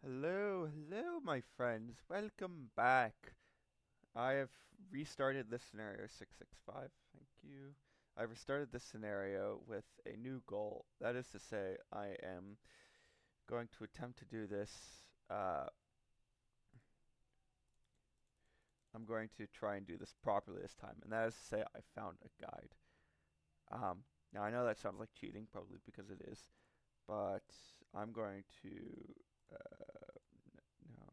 Hello, hello, my friends. Welcome back. I have restarted this scenario 665. Thank you. I've restarted this scenario with a new goal. That is to say, I am going to attempt to do this. I'm going to try and do this properly this time, and that is to say, I found a guide. Now, I know that sounds like cheating, probably because it is, but I'm going to. No,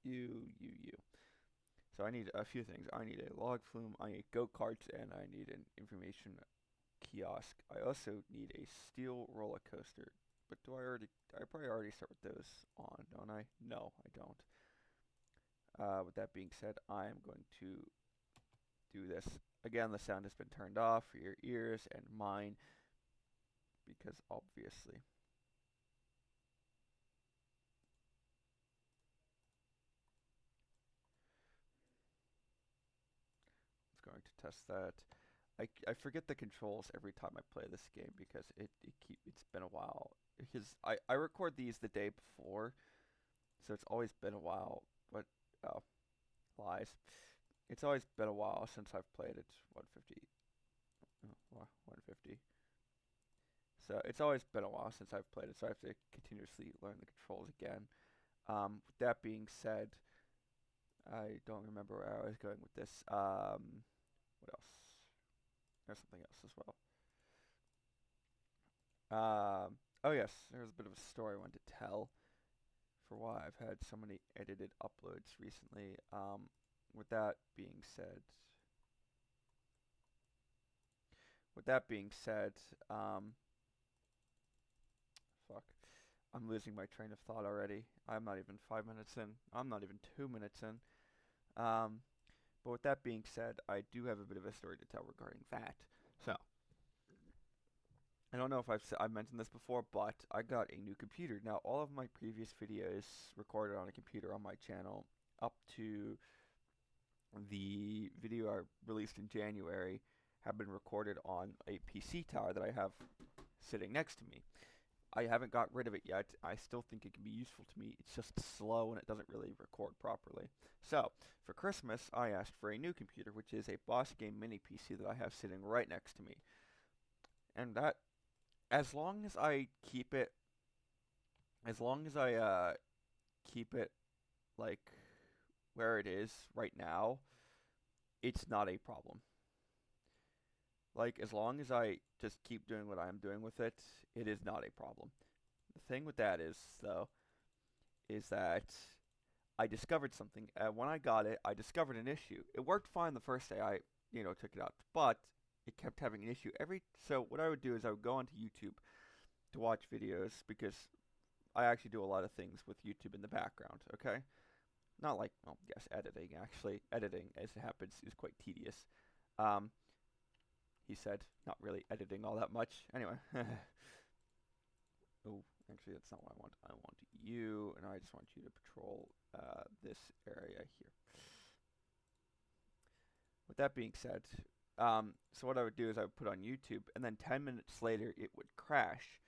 you. So I need a few things. I need a log flume, I need go-karts, and I need an information kiosk. I also need a steel roller coaster. But I probably already start with those on, don't I? No, I don't. With that being said, I am going to do this. Again, the sound has been turned off for your ears and mine, because obviously. It's going to test that. I forget the controls every time I play this game because it's been a while. Because I record these the day before, so it's always been a while. But oh, lies. It's always been a while since I've played it. 150. Oh, 150. So it's always been a while since I've played it, so I have to continuously learn the controls again. With that being said, I don't remember where I was going with this. What else? There's something else as well. Oh yes, there's a bit of a story I wanted to tell for why I've had so many edited uploads recently. With that being said, with that being said, fuck, I'm losing my train of thought already. I'm not even 5 minutes in. I'm not even 2 minutes in. Um, but with that being said, I do have a bit of a story to tell regarding that. So, I don't know if I've mentioned this before, but I got a new computer. Now, all of my previous videos recorded on a computer on my channel up to the video I released in January have been recorded on a PC tower that I have sitting next to me. I haven't got rid of it yet. I still think it can be useful to me. It's just slow and it doesn't really record properly. So, for Christmas, I asked for a new computer, which is a Boss Game Mini PC that I have sitting right next to me. And that, as long as I keep it, as long as I keep it like where it is right now, it's not a problem. Like, as long as I just keep doing what I'm doing with it, it is not a problem. The thing with that is, though, is that I discovered something. When I got it, I discovered an issue. It worked fine the first day I took it out, but it kept having an issue So what I would do is I would go onto YouTube to watch videos because I actually do a lot of things with YouTube in the background. Okay, not like, well, yes, editing. Actually, editing, as it happens, is quite tedious. Um, he said, not really editing all that much. Anyway. Oh, actually, that's not what I want. I want you, and I just want you to patrol this area here. With that being said, so what I would do is I would put on YouTube, and then 10 minutes later it would crash,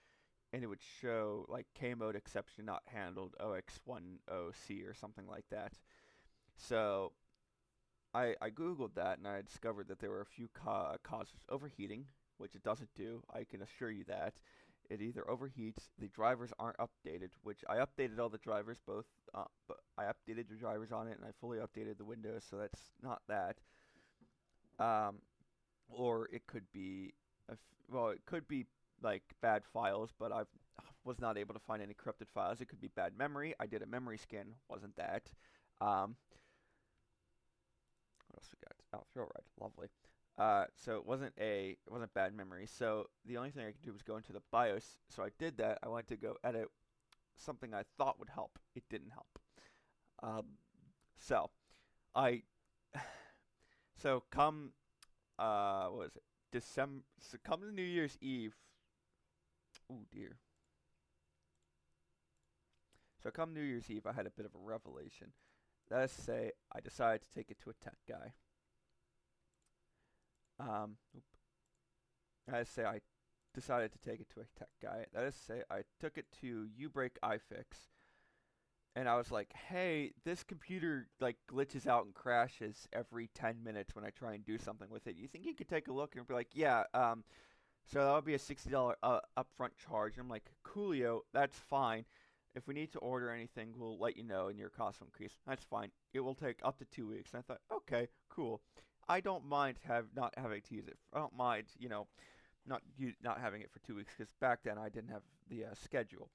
and it would show like K mode exception not handled OX10C or something like that. So I googled that, and I discovered that there were a few causes: overheating, which it doesn't do. I can assure you that it either overheats, the drivers aren't updated, which I updated all the drivers, but I updated the drivers on it, and I fully updated the Windows, so that's not that. Um, or it could be, well, it could be like bad files, but I was not able to find any corrupted files. It could be bad memory. I did a memory scan, wasn't that? Um, what else we got? Oh, throw right, lovely. So it wasn't bad memory. So the only thing I could do was go into the BIOS. So I did that. I went to go edit something I thought would help. It didn't help. Um, so I so come what was it? December. So come to New Year's Eve. Oh dear. So come New Year's Eve, I had a bit of a revelation. That is to say, I decided to take it to a tech guy. Oop. That is to say, I decided to take it to a tech guy. That is to say, I took it to Ubreak iFix, and I was like, "Hey, this computer like glitches out and crashes every 10 minutes when I try and do something with it. You think you could take a look?" And be like, "Yeah, so that would be a $60 upfront charge." And I'm like, "Coolio, that's fine. If we need to order anything, we'll let you know, and your cost will increase. That's fine. It will take up to 2 weeks." And I thought, "Okay, cool. I don't mind not having to use it. I don't mind, not having it for 2 weeks because back then I didn't have the schedule."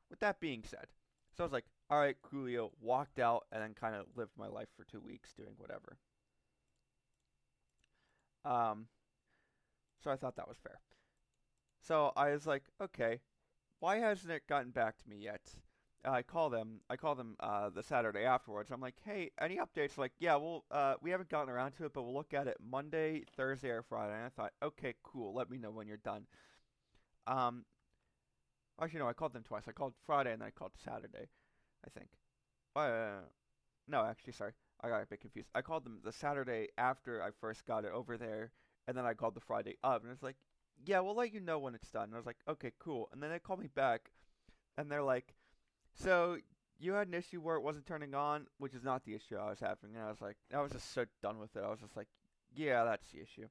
With that being said, so I was like, "All right, coolio." Walked out and then kind of lived my life for 2 weeks doing whatever. Um, so I thought that was fair. So I was like, "Okay, why hasn't it gotten back to me yet?" I call them. I call them the Saturday afterwards. I'm like, "Hey, any updates?" Like, "Yeah, well, we haven't gotten around to it, but we'll look at it Monday, Thursday, or Friday." And I thought, "Okay, cool. Let me know when you're done." Um, Actually, no, I called them twice. I called Friday and then I called Saturday, I think. Uh, no, actually, sorry. I got a bit confused. I called them the Saturday after I first got it over there, and then I called the Friday up, and it's like, "Yeah, we'll let you know when it's done." And I was like, "Okay, cool." And then they called me back, and they're like, "So you had an issue where it wasn't turning on, which is not the issue I was having." And I was like, I was just so done with it. I was just like, "Yeah, that's the issue."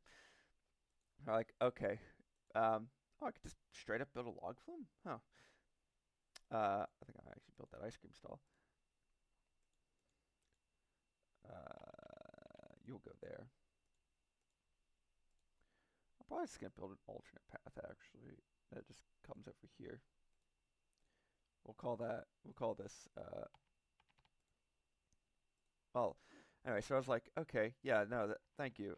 They're like, "Okay, oh, I could just straight up build a log flume, huh?" I think I actually built that ice cream stall. You'll go there. I'm probably just gonna build an alternate path actually. That just comes over here. We'll call that. We'll call this. Well, anyway. So I was like, okay, yeah, no, thank you.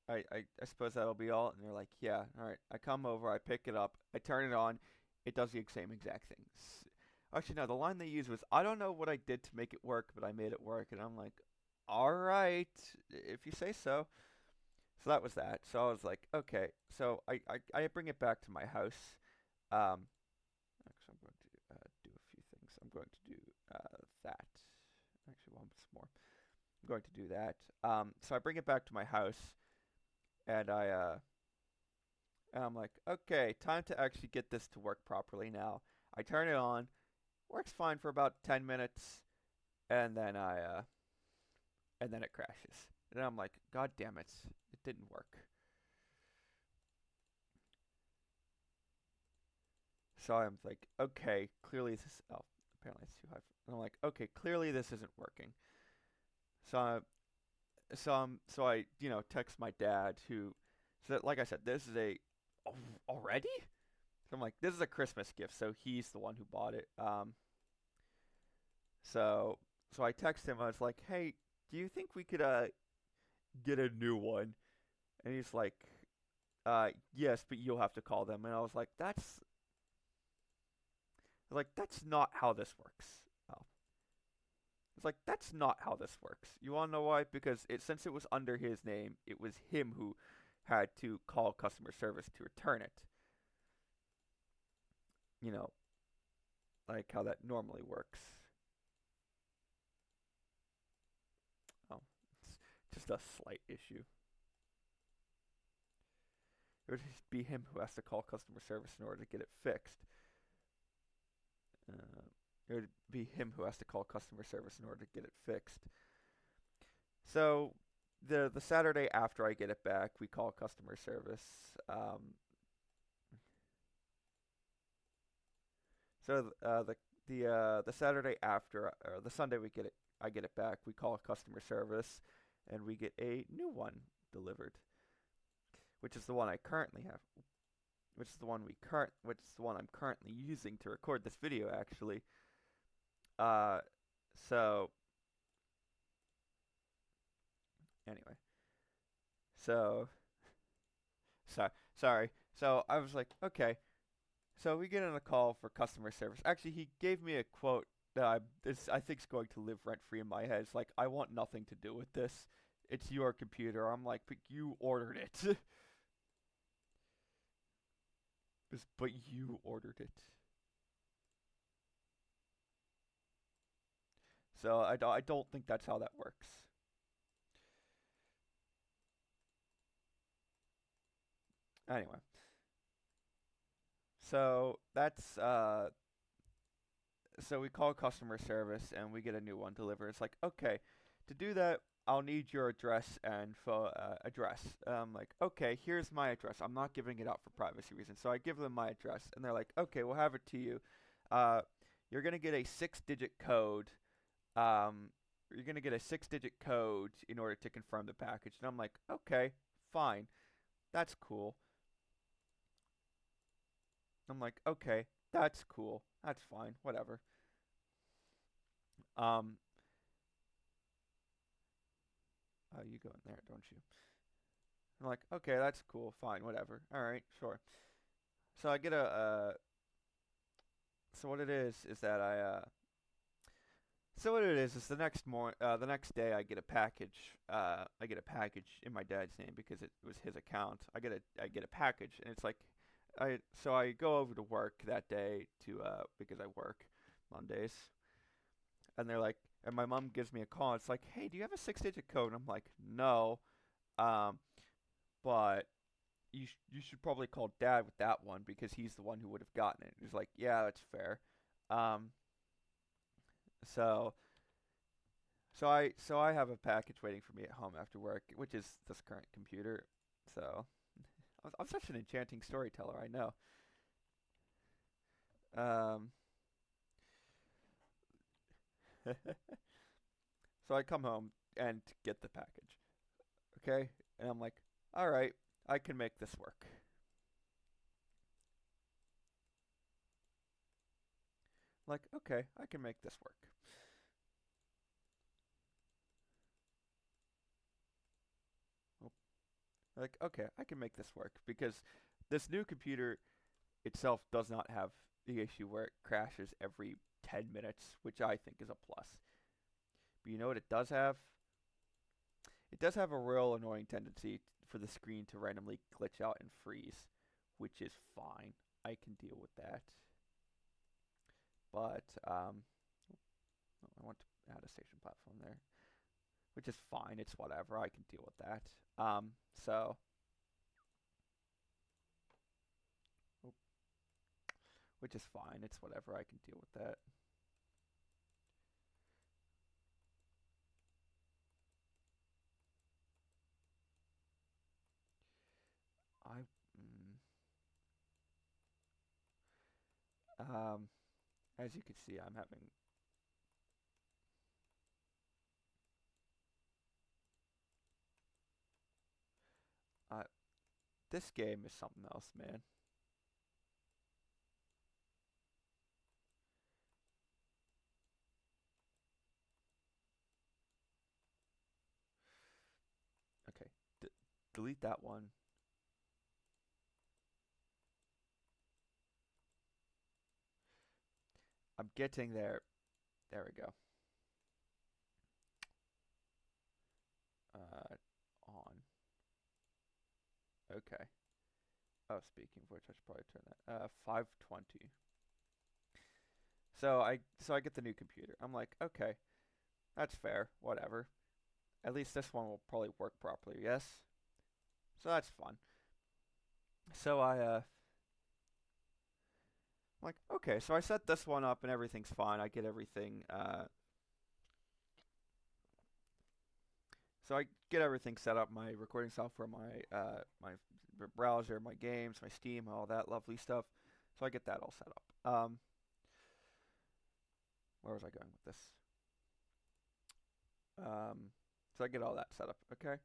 I suppose that'll be all. And they're like, yeah, all right. I come over. I pick it up. I turn it on. It does the same exact thing. Actually, no. The line they used was, "I don't know what I did to make it work, but I made it work." And I'm like, all right, if you say so. So that was that. So I was like, okay. So I bring it back to my house. Actually, I'm going to do a few things. I'm going to do that. Actually, once more. I'm going to do that. So I bring it back to my house, and I'm like, okay, time to actually get this to work properly now. I turn it on. Works fine for about 10 minutes, and then and then it crashes. And I'm like, God damn it, it didn't work. So I'm like, okay, clearly this. Oh, apparently it's too high. And I'm like, okay, clearly this isn't working. So so I text my dad who, so like I said, this is oh, already. So I'm like, this is a Christmas gift. So he's the one who bought it. So so I text him. I was like, hey, do you think we could get a new one? And he's yes, but you'll have to call them. And I was like, that's not how this works. Oh. It's like that's not how this works. You wanna know why? Because since it was under his name, it was him who had to call customer service to return it. You know, like how that normally works. Oh, it's just a slight issue. It would just be him who has to call customer service in order to get it fixed. Uh, it would be him who has to call customer service in order to get it fixed. So the Saturday after I get it back, we call customer service. So the Saturday after, or the Sunday I get it back. We call customer service, and we get a new one delivered, which is the one I currently have, which is the one I'm currently using to record this video actually. Uh, so anyway, so so sorry. So I was like, okay. So we get on a call for customer service. Actually, he gave me a quote that I think is going to live rent free in my head. It's like, "I want nothing to do with this. It's your computer." I'm like, "But you ordered it." But you ordered it. So I don't think that's how that works. Anyway, so So we call customer service and we get a new one delivered. It's like, okay, to do that, I'll need your address and address. I'm like, okay, here's my address. I'm not giving it out for privacy reasons. So I give them my address, and they're like, okay, we'll have it to you. Uh, you're gonna get a six-digit code. Um, you're gonna get a six-digit code in order to confirm the package. And I'm like, okay, fine, that's cool. I'm like, okay, that's cool, that's fine, whatever. Um, oh, you go in there, don't you? I'm like, okay, that's cool, fine, whatever. All right, sure. So I get a so what it is that so what it is the next day I get a package. I get a package in my dad's name because it was his account. I get a package, and it's like I go over to work that day to because I work Mondays, and they're like, and my mom gives me a call. It's like, hey, do you have a six-digit code? And I'm like, no, um, but you should probably call dad with that one because he's the one who would have gotten it. He's like, yeah, that's fair. Um, so so I have a package waiting for me at home after work, which is this current computer. So I'm such an enchanting storyteller, I know. Um, so I come home and get the package, okay? And I'm like, all right, I can make this work. Like, okay, I can make this work. Oh, like, okay, I can make this work because this new computer itself does not have the issue where it crashes every 10 minutes, which I think is a plus. But you know what it does have? It does have a real annoying tendency for the screen to randomly glitch out and freeze, which is fine. I can deal with that. But I want to add a station platform there, which is fine. It's whatever. I can deal with that. So which is fine. It's whatever. I can deal with that. I mm, um as you can see, I'm having uh this game is something else, man. Okay, D delete that one. I'm getting there. There we go. Uh, on. Okay. Oh, speaking of which, I should probably turn that. 520. So I get the new computer. I'm like, okay, that's fair. Whatever. At least this one will probably work properly. Yes. So that's fun. So like, okay. So I set this one up and everything's fine. I get everything. So I get everything set up. My recording software, my browser, my games, my Steam, all that lovely stuff. So I get that all set up. Where was I going with this? Um, so I get all that set up. Okay.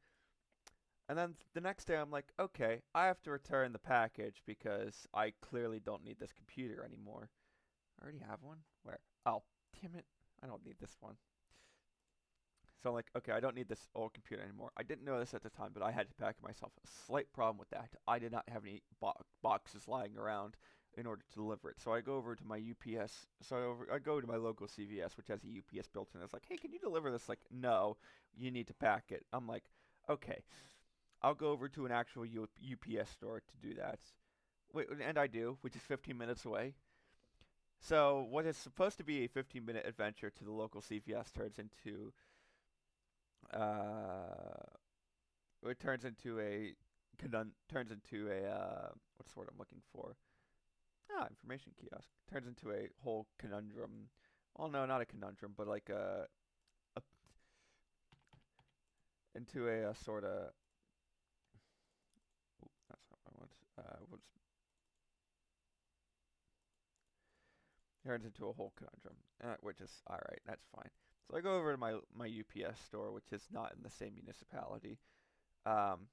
And then the next day, I'm like, okay, I have to return the package because I clearly don't need this computer anymore. I already have one? Where? Oh, damn it. I don't need this one. So I'm like, okay, I don't need this old computer anymore. I didn't know this at the time, but I had to pack myself a slight problem with that. I did not have any boxes lying around in order to deliver it. So I go over to my UPS. I go to my local CVS, which has a UPS built in. It's like, hey, can you deliver this? Like, no, you need to pack it. I'm like, okay, I'll go over to an actual UPS store to do that. Wait, and I do, which is 15 minutes away. So what is supposed to be a 15-minute adventure to the local CVS uh, turns into a what's the word I'm looking for? Information kiosk turns into a whole conundrum. Well, no, not a conundrum, but like a into a, sort of. That's not what I want. Was turns into a whole conundrum, which is all right. That's fine. So I go over to my UPS store, which is not in the same municipality. Um,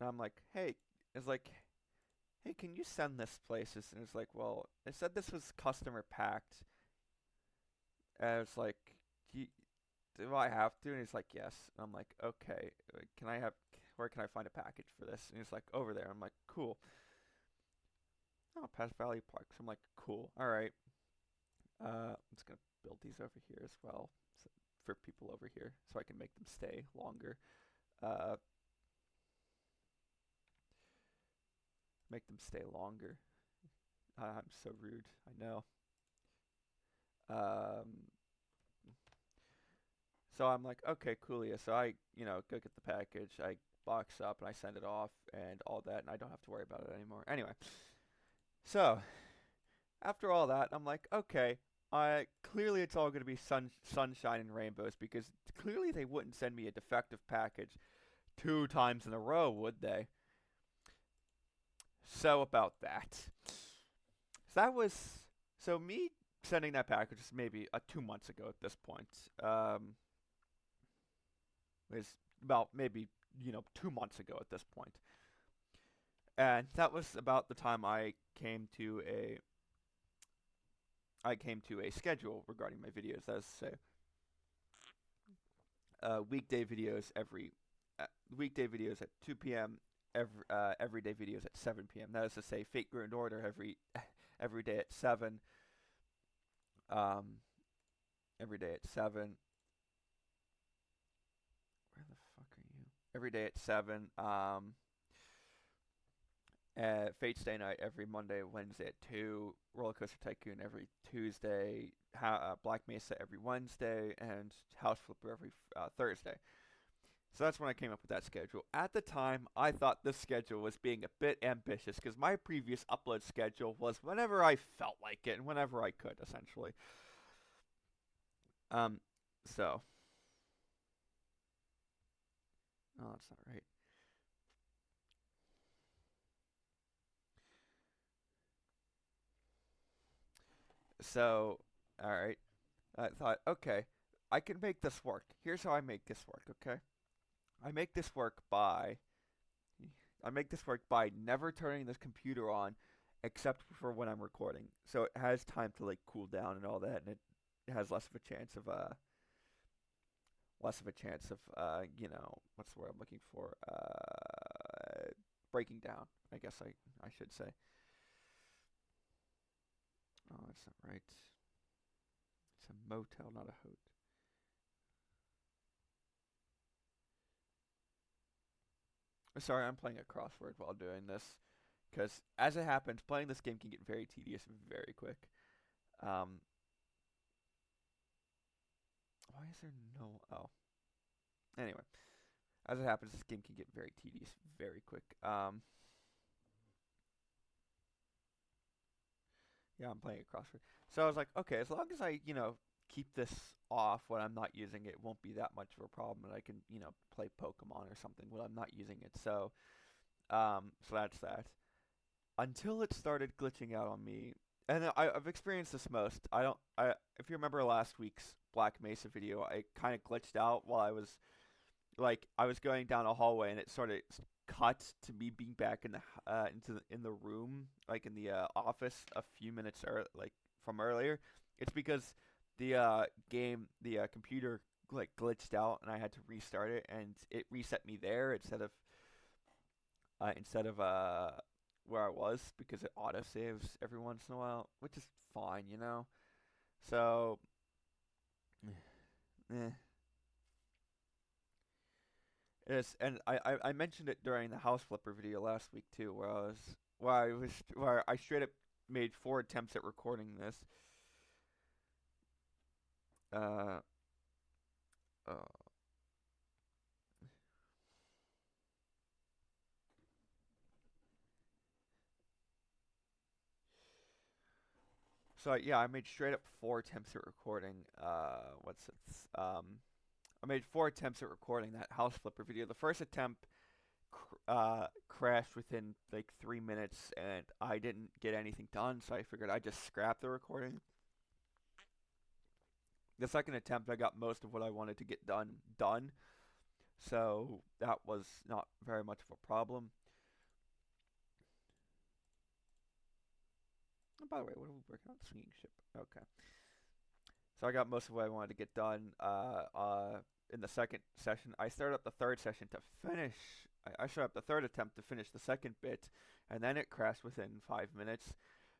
and I'm like, hey, it's like, hey, can you send this places? And it's like, well, it said this was customer packed. And it's like, do, do I have to? And he's like, yes. And I'm like, okay, can I have, where can I find a package for this? And he's like, over there. I'm like, cool. Oh, past Valley Park. So I'm like, cool. All right. I'm just gonna build these over here as well, so, for people over here, so I can make them stay longer. Uh, make them stay longer. I'm so rude. I know. Um, so I'm like, okay, coolio. So I, go get the package. I box up and I send it off and all that, and I don't have to worry about it anymore. Anyway, so after all that, I'm like, okay, I clearly it's all going to be sunshine and rainbows because clearly they wouldn't send me a defective package two times in a row, would they? So about that. So that was so me sending that package is maybe 2 months ago at this point. Is about maybe 2 months ago at this point, and that was about the time I came to a schedule regarding my videos. That is to say, weekday videos weekday videos at 2 p.m. Everyday videos at 7 p.m. That is to say, Fate Grand Order every day at 7. Um, every day at 7. Where the fuck are you? Every day at 7. Fate Stay Night every Monday, Wednesday at 2. Roller Coaster Tycoon every Tuesday. Black Mesa every Wednesday, and House Flipper every Thursday. So that's when I came up with that schedule. At the time, I thought this schedule was being a bit ambitious because my previous upload schedule was whenever I felt like it and whenever I could, essentially. Um, so. Oh, that's not right. So, alright. I thought, okay, I can make this work. Here's how I make this work, okay? I make this work by I make this work by never turning this computer on except for when I'm recording. So it has time to like cool down and all that, and it has less of a chance of what's the word I'm looking for? Breaking down, I guess I should say. Oh, that's not right. It's a motel, not a hotel. Sorry, I'm playing a crossword while doing this, because as it happens, playing this game can get very tedious very quick. Um, why is there no? Oh, anyway, as it happens, this game can get very tedious very quick. Yeah, I'm playing a crossword, so I was like, okay, as long as I keep this off when I'm not using it, it won't be that much of a problem, and I can play Pokemon or something when I'm not using it. So that's that. Until it started glitching out on me. And I've experienced this most. I don't. If you remember last week's Black Mesa video, I kind of glitched out while I was going down a hallway, and it sort of cut to me being back in the room, like in the office a few minutes from earlier. It's because the computer like glitched out, and I had to restart it, and it reset me there instead of where I was because it auto saves every once in a while, which is fine. So, eh, and I mentioned it during the house flipper video last week too, where I straight up made 4 attempts at recording this. Uh, uh, So yeah, I made straight up 4 attempts at recording. What's it? I made 4 attempts at recording that house flipper video. The first attempt crashed within like 3 minutes, and I didn't get anything done. So I figured I'd just scrap the recording. The second attempt, I got most of what I wanted to get done. So that was not very much of a problem. Oh, by the way, what are we working on? Swinging ship. Okay. So I got most of what I wanted to get done in the second session. I started up the third session to finish. I started up the third attempt to finish the second bit, and then it crashed within 5 minutes.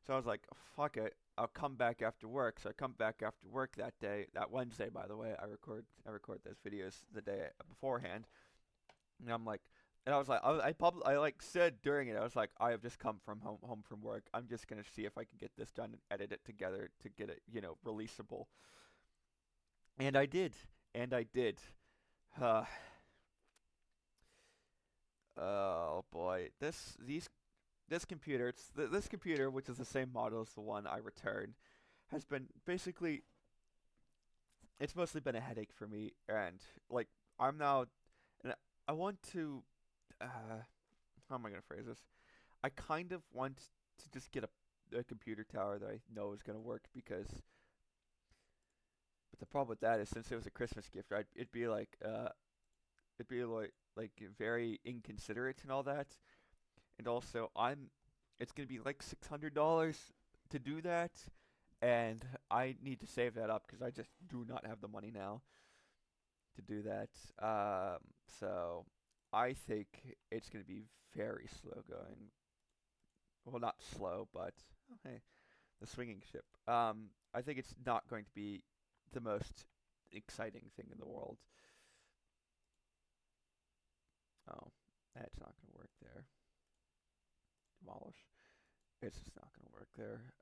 So I was like, fuck it. I'll come back after work. So I come back after work that day, that Wednesday, by the way. I record those videos the day beforehand, and I'm like, and I was like, I like said during it, I was like, I have just come from home from work. I'm just gonna see if I can get this done and edit it together to get it, releasable. And I did. And I did. Uh, oh boy, this computer, this computer, which is the same model as the one I returned, has been basically, it's mostly been a headache for me. And like, I'm now, and I want to, how am I gonna phrase this? I kind of want to just get a computer tower that I know is gonna work, because, but the problem with that is, since it was a Christmas gift, it'd be like very inconsiderate and all that. And also, it's gonna be like $600 to do that, and I need to save that up because I just do not have the money now to do that. So I think it's gonna be very slow going. Well, not slow, but oh, hey, the swinging ship. I think it's not going to be the most exciting thing in the world. Oh, that's not going to work there. Demolish. It's just not going to work there.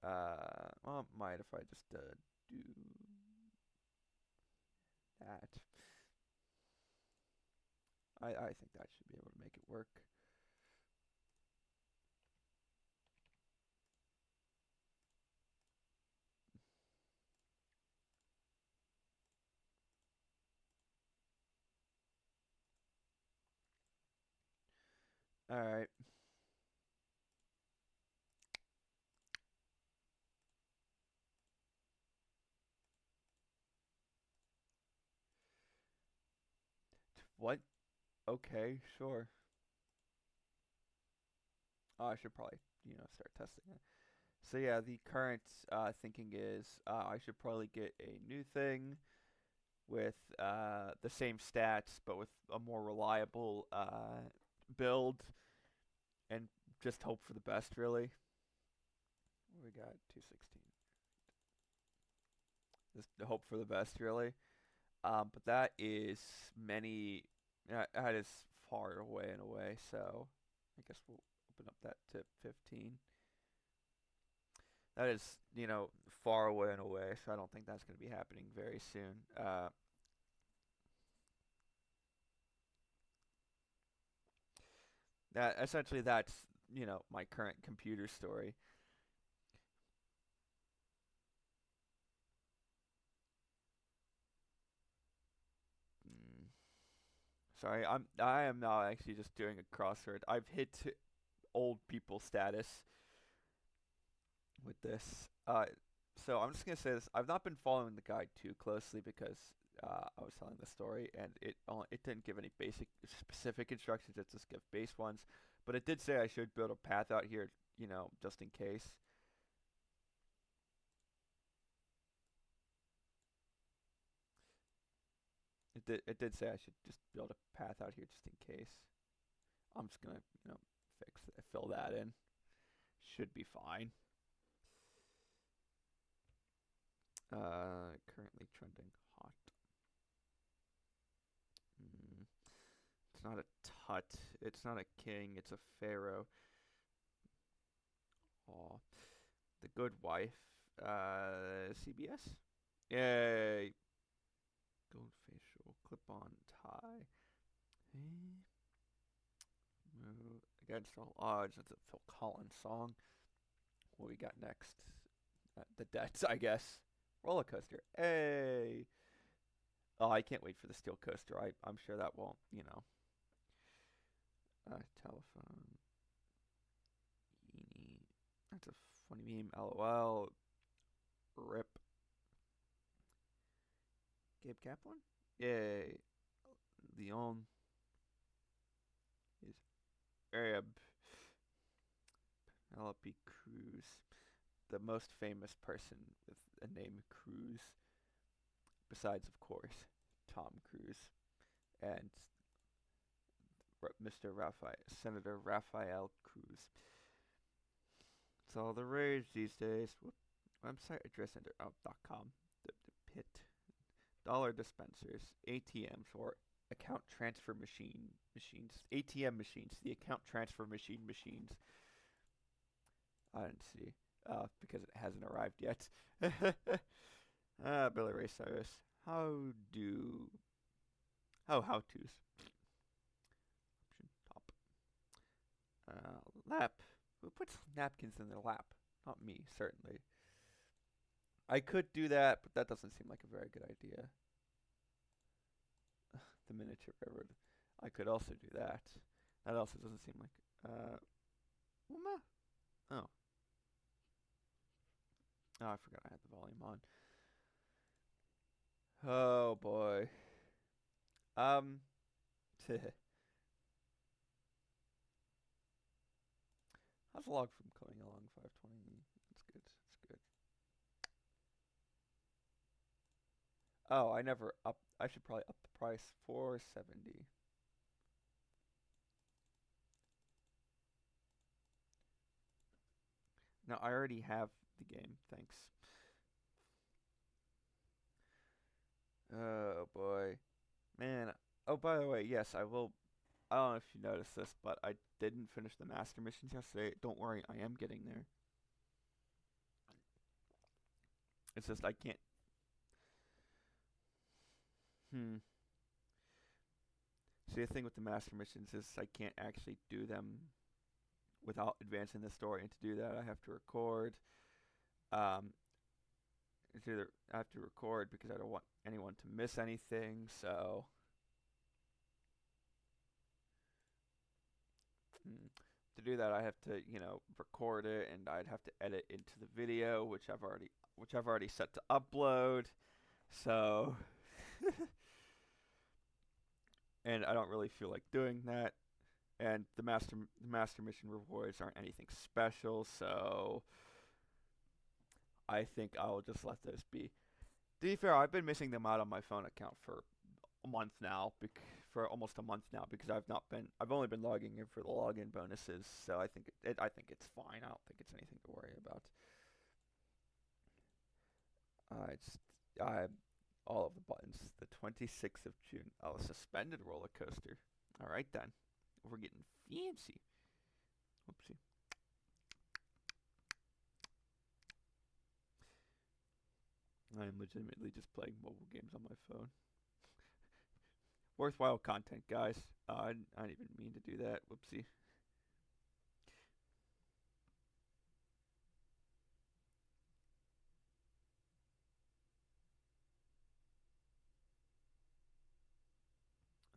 Well, it might if I just do that. I think that should be able to make it work. All right. What? Okay, sure. Oh, I should probably, start testing it. So yeah, the current thinking is I should probably get a new thing with the same stats, but with a more reliable build, and just hope for the best, really. We got 216. Just hope for the best, really. But that is many. That is far away and away. So I guess we'll open up that to 15. That is, far away and away. So I don't think that's going to be happening very soon. That essentially, that's, my current computer story. Mm. Sorry, I am now actually just doing a crossword. I've hit old people status with this. So I'm just gonna say this. I've not been following the guide too closely because I was telling the story, and it didn't give any basic specific instructions. It just gave base ones, but it did say I should build a path out here, just in case. It did say I should just build a path out here just in case. I'm just gonna, fill that in. Should be fine. Currently trending hot. Mm, it's not a tut. It's not a king. It's a pharaoh. Aw. The Good Wife. CBS. Yay. Gold facial. Clip-on tie. Eh, Against all odds. That's a Phil Collins song. What we got next? The debts, I guess. Roller coaster. Hey. Oh, I can't wait for the steel coaster. I'm sure that won't, telephone. Eenie. That's a funny meme. LOL. Rip. Gabe Kaplan? Yay. Leon is Arab. Penelope Cruz. The most famous person with a name Cruz, besides, of course, Tom Cruise and Mr. Raphael, Senator Raphael Cruz. It's all the rage these days. Whoop. Website address enter .com. The pit. Dollar dispensers, ATMs, or account transfer machines. ATM machines, the account transfer machines. I didn't see, because it hasn't arrived yet. Billy Ray Cyrus. How-tos. Option top. Lap. Who puts napkins in their lap? Not me, certainly. I could do that, but that doesn't seem like a very good idea. The miniature railroad. I could also do that. That also doesn't seem like. Uma? Oh. Oh, I forgot I had the volume on. Oh boy. Um. How's the log from coming along? 520. That's good. That's good. Oh, I never up. I should probably up the price. 470. No, I already have the game. Thanks. Oh boy, man. Oh, by the way, yes, I will. I don't know if you noticed this, but I didn't finish the master missions yesterday. Don't worry, I am getting there. It's just I can't. Hmm. See, the thing with the master missions is I can't actually do them without advancing the story, and to do that, I have to record. Um, it's either I have to record because I don't want anyone to miss anything. So, to do that, I have to, record it, and I'd have to edit into the video, which I've already set to upload. So, and I don't really feel like doing that. And the master mission rewards aren't anything special, so I think I'll just let those be. To be fair, I've been missing them out on my phone account for a month now, for almost a month now, because I've only been logging in for the login bonuses, so I think it's fine. I don't think it's anything to worry about. It's I all of the buttons. The 26th of June. Oh, a suspended roller coaster. All right then, we're getting fancy. Oopsie. I am legitimately just playing mobile games on my phone. Worthwhile content, guys. I didn't even mean to do that. Whoopsie.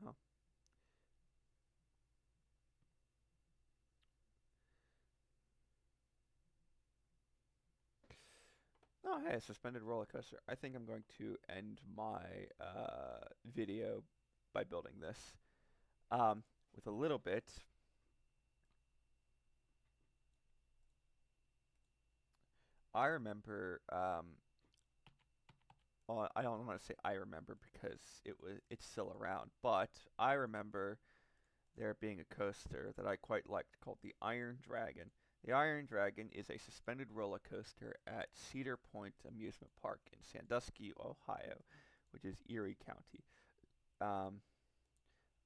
Oh. Oh, hey, a suspended roller coaster. I think I'm going to end my video by building this with a little bit. I remember. I don't want to say I remember because it's still around, but I remember there being a coaster that I quite liked called the Iron Dragon. The Iron Dragon is a suspended roller coaster at Cedar Point Amusement Park in Sandusky, Ohio, which is Erie County. Um,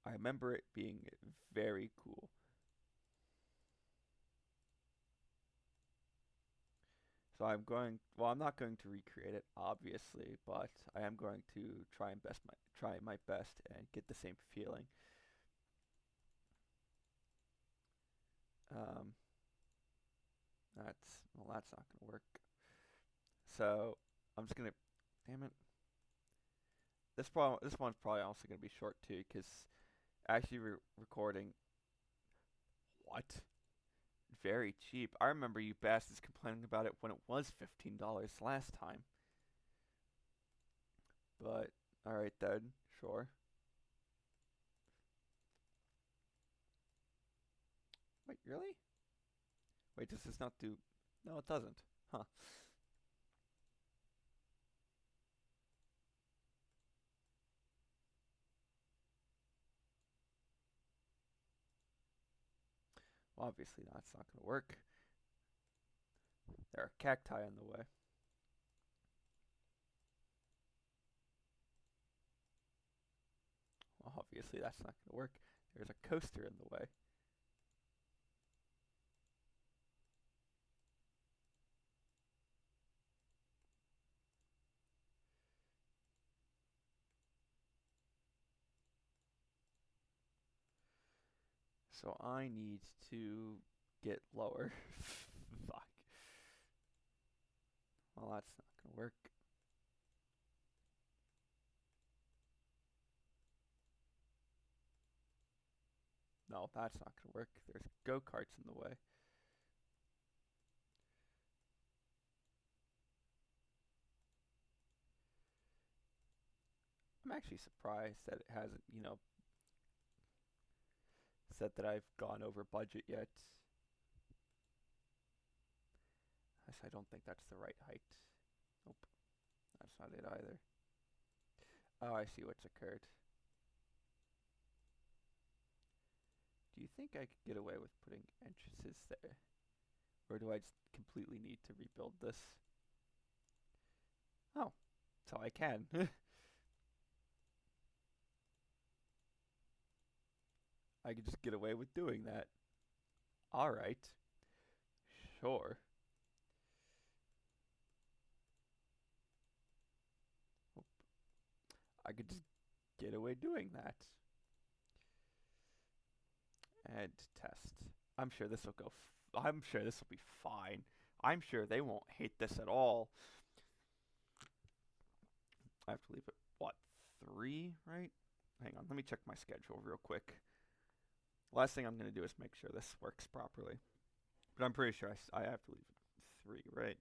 I remember it being very cool. So I'm not going to recreate it, obviously, but I am going to try my best and get the same feeling. Um, that's not going to work. So I'm just gonna. Damn it. This one's probably also gonna be short too, because actually recording what? Very cheap. I remember you bastards complaining about it when it was $15 last time. But alright then, sure. Wait, really? Wait, does this not do? No, it doesn't. Huh. Well, obviously that's not gonna work. There are cacti in the way. Well, obviously that's not gonna work. There's a coaster in the way. So I need to get lower. Fuck. Well, that's not gonna work. No, that's not gonna work. There's go-karts in the way. I'm actually surprised that it hasn't, said that I've gone over budget yet. I don't think that's the right height. Nope, that's not it either. Oh, I see what's occurred. Do you think I could get away with putting entrances there? Or do I just completely need to rebuild this? Oh, so I can. I could just get away with doing that. Alright, sure. I could just get away doing that. And test. I'm sure this will go. I'm sure this will be fine. I'm sure they won't hate this at all. I have to leave it, what, 3, right? Hang on, let me check my schedule real quick. Last thing I'm going to do is make sure this works properly. But I'm pretty sure I have to leave it 3, right?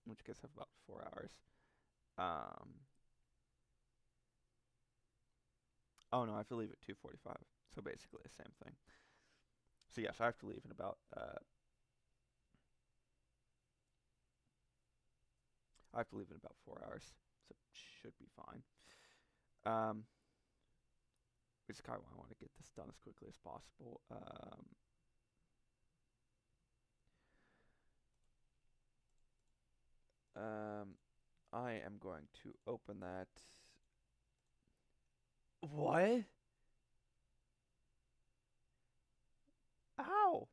Which gives us about 4 hours. Oh no, I have to leave at 2:45. So basically the same thing. So yes, I have to leave in about I have to leave in about 4 hours. So it should be fine. Um, which is kind of why I want to get this done as quickly as possible. Um, I am going to open that. What? Ow!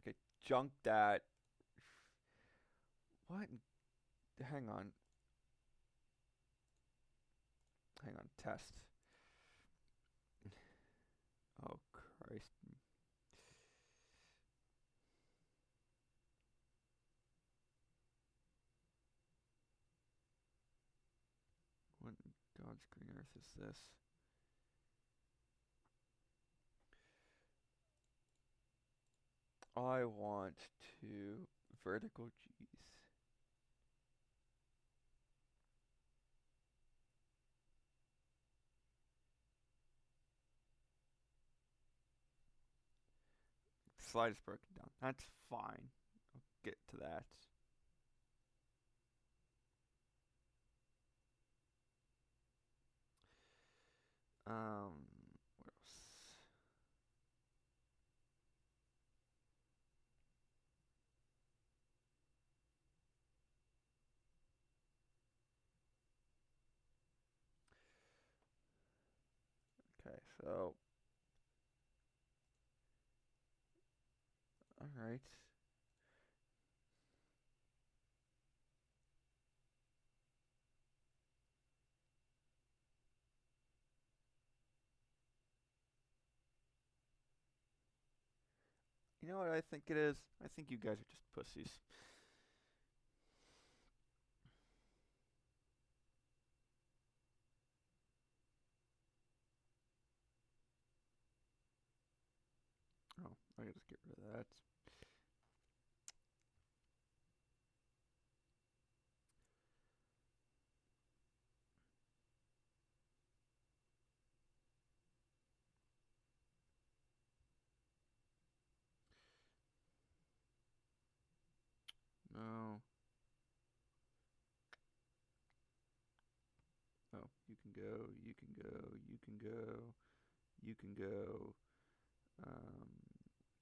Okay, junk that. What? Hang on. Hang on. Test. Oh, Christ. What in God's green earth is this? I want to vertical G's. Slide is broken down. That's fine. I'll get to that. What else? Okay, so all right. You know what I think it is? I think you guys are just pussies. Oh, I gotta just get rid of that. No. Oh, you can go, you can go, you can go, you can go, um,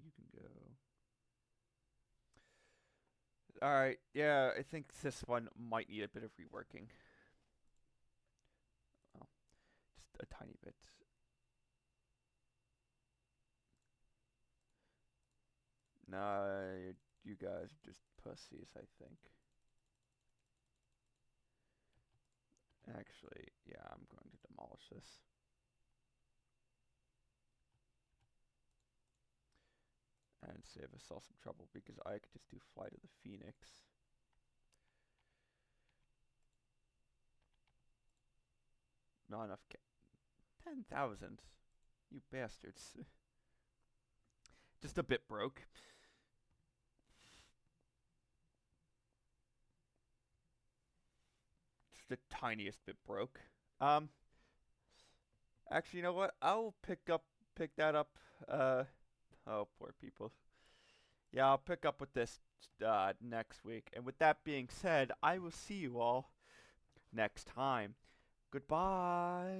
you can go. Alright, yeah, I think this one might need a bit of reworking. Oh, just a tiny bit. Nah, you guys are just pussies, I think. Actually, yeah, I'm going to demolish this. And save us all some trouble because I could just do Flight of the Phoenix. Not enough 10,000. You bastards. Just a bit broke. Just the tiniest bit broke. Um, actually, you know what? I'll pick that up. Uh, oh, poor people. Yeah, I'll pick up with this next week. And with that being said, I will see you all next time. Goodbye.